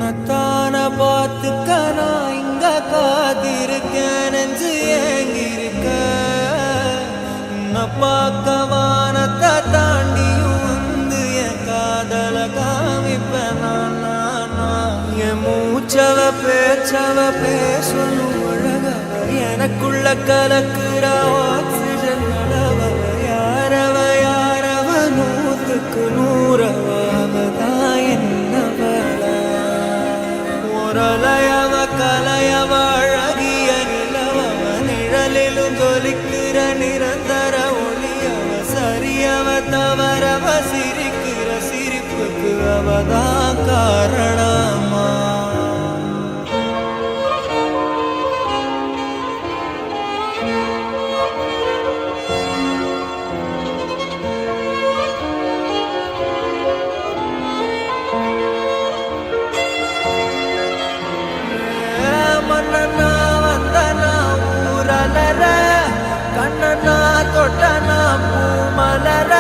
உன்னத்தான பார்த்துக்க நான் இங்க காத்திருக்கேன், நெஞ்சு ஏங்கிருக்க. உன்னை பார்க்க வானத்தை தாண்டியும் வந்து என் காதல காமிப்பேன் நான். என் மூச்சவ பேச்சவ பேசணும் அழகவ, எனக்குள்ள கலக்குற ஆக்சிஜன் அளவ. யாரவ யாரவ நூத்துக்கு நூறவ, அவதான் என்னவள. ஒரலையவ கலையவ அழகிய நிலவவ, நிழலிலும் ஜொலிக்கிற நிரந்தர ஒளியவ. சரியவ தவறவ சிரிக்கிற சிரிப்புக்கு அவதான் காரணமா. மன்னனா வந்தனா ஊரலர, கண்ணனா தொட்டனா பூமலர.